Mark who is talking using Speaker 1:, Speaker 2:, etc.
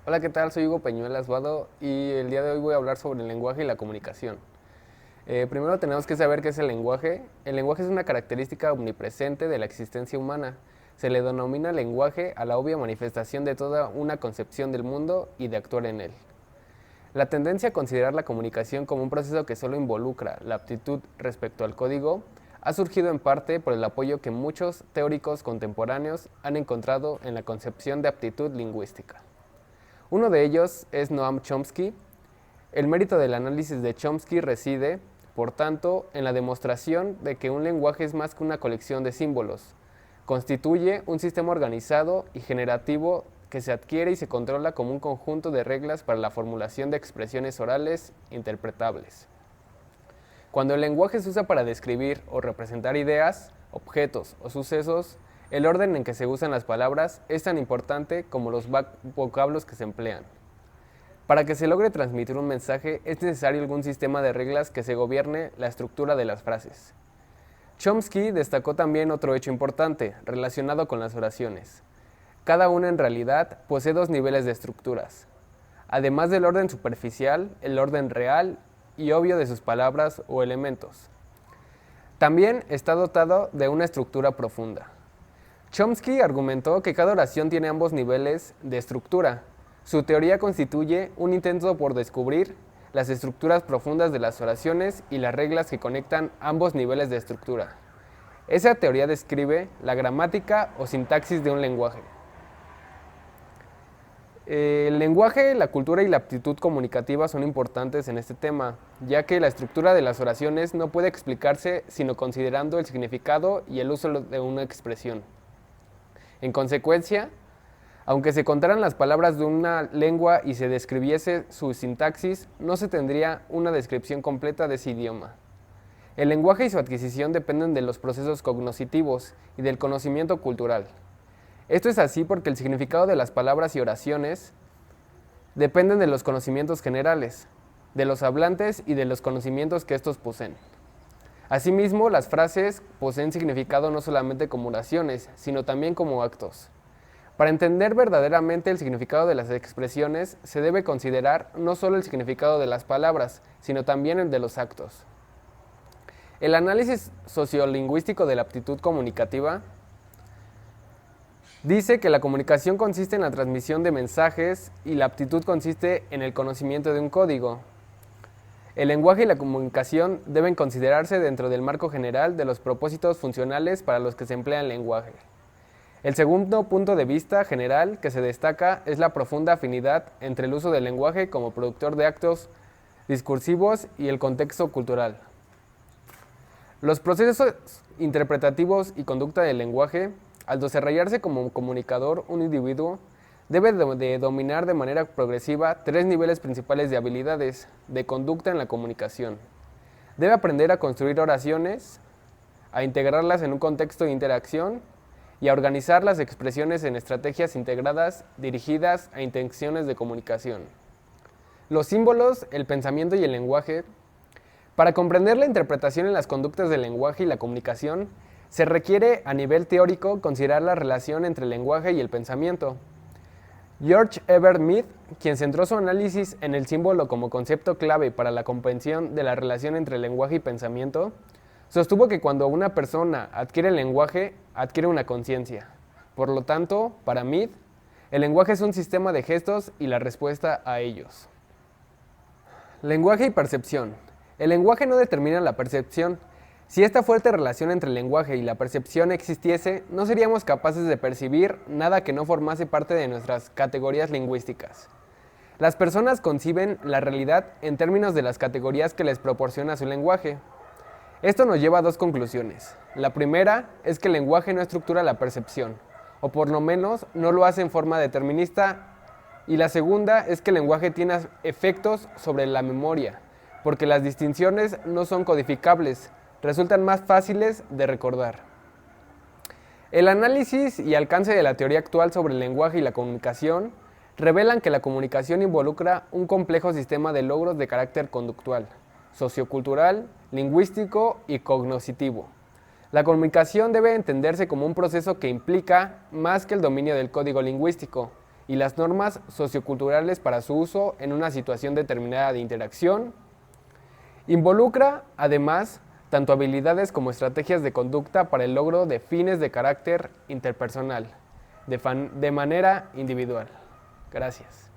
Speaker 1: Hola, ¿qué tal? Soy Hugo Peñuelas Vado y el día de hoy voy a hablar sobre el lenguaje y la comunicación. Primero tenemos que saber qué es el lenguaje. El lenguaje es una característica omnipresente de la existencia humana. Se le denomina lenguaje a la obvia manifestación de toda una concepción del mundo y de actuar en él. La tendencia a considerar la comunicación como un proceso que solo involucra la aptitud respecto al código ha surgido en parte por el apoyo que muchos teóricos contemporáneos han encontrado en la concepción de aptitud lingüística. Uno de ellos es Noam Chomsky. El mérito del análisis de Chomsky reside, por tanto, en la demostración de que un lenguaje es más que una colección de símbolos. Constituye un sistema organizado y generativo que se adquiere y se controla como un conjunto de reglas para la formulación de expresiones orales interpretables. Cuando el lenguaje se usa para describir o representar ideas, objetos o sucesos, el orden en que se usan las palabras es tan importante como los vocablos que se emplean. Para que se logre transmitir un mensaje es necesario algún sistema de reglas que se gobierne la estructura de las frases. Chomsky destacó también otro hecho importante relacionado con las oraciones. Cada una en realidad posee dos niveles de estructuras. Además del orden superficial, el orden real y obvio de sus palabras o elementos. También está dotado de una estructura profunda. Chomsky argumentó que cada oración tiene ambos niveles de estructura. Su teoría constituye un intento por descubrir las estructuras profundas de las oraciones y las reglas que conectan ambos niveles de estructura. Esa teoría describe la gramática o sintaxis de un lenguaje. El lenguaje, la cultura y la aptitud comunicativa son importantes en este tema, ya que la estructura de las oraciones no puede explicarse sino considerando el significado y el uso de una expresión. En consecuencia, aunque se contaran las palabras de una lengua y se describiese su sintaxis, no se tendría una descripción completa de ese idioma. El lenguaje y su adquisición dependen de los procesos cognitivos y del conocimiento cultural. Esto es así porque el significado de las palabras y oraciones dependen de los conocimientos generales, de los hablantes y de los conocimientos que estos poseen. Asimismo, las frases poseen significado no solamente como oraciones, sino también como actos. Para entender verdaderamente el significado de las expresiones, se debe considerar no solo el significado de las palabras, sino también el de los actos. El análisis sociolingüístico de la aptitud comunicativa dice que la comunicación consiste en la transmisión de mensajes y la aptitud consiste en el conocimiento de un código. El lenguaje y la comunicación deben considerarse dentro del marco general de los propósitos funcionales para los que se emplea el lenguaje. El segundo punto de vista general que se destaca es la profunda afinidad entre el uso del lenguaje como productor de actos discursivos y el contexto cultural. Los procesos interpretativos y conducta del lenguaje, al desarrollarse como comunicador, un individuo debe de dominar de manera progresiva tres niveles principales de habilidades de conducta en la comunicación. Debe aprender a construir oraciones, a integrarlas en un contexto de interacción y a organizar las expresiones en estrategias integradas dirigidas a intenciones de comunicación. Los símbolos, el pensamiento y el lenguaje. Para comprender la interpretación en las conductas del lenguaje y la comunicación, se requiere a nivel teórico considerar la relación entre el lenguaje y el pensamiento. George Herbert Mead, quien centró su análisis en el símbolo como concepto clave para la comprensión de la relación entre lenguaje y pensamiento, sostuvo que cuando una persona adquiere el lenguaje, adquiere una conciencia. Por lo tanto, para Mead, el lenguaje es un sistema de gestos y la respuesta a ellos. Lenguaje y percepción. El lenguaje no determina la percepción. Si esta fuerte relación entre el lenguaje y la percepción existiese, no seríamos capaces de percibir nada que no formase parte de nuestras categorías lingüísticas. Las personas conciben la realidad en términos de las categorías que les proporciona su lenguaje. Esto nos lleva a dos conclusiones. La primera es que el lenguaje no estructura la percepción, o por lo menos no lo hace en forma determinista, y la segunda es que el lenguaje tiene efectos sobre la memoria, porque las distinciones no son codificables, resultan más fáciles de recordar. El análisis y alcance de la teoría actual sobre el lenguaje y la comunicación revelan que la comunicación involucra un complejo sistema de logros de carácter conductual, sociocultural, lingüístico y cognoscitivo. La comunicación debe entenderse como un proceso que implica más que el dominio del código lingüístico, y las normas socioculturales para su uso en una situación determinada de interacción. Involucra, además, tanto habilidades como estrategias de conducta para el logro de fines de carácter interpersonal, de manera individual. Gracias.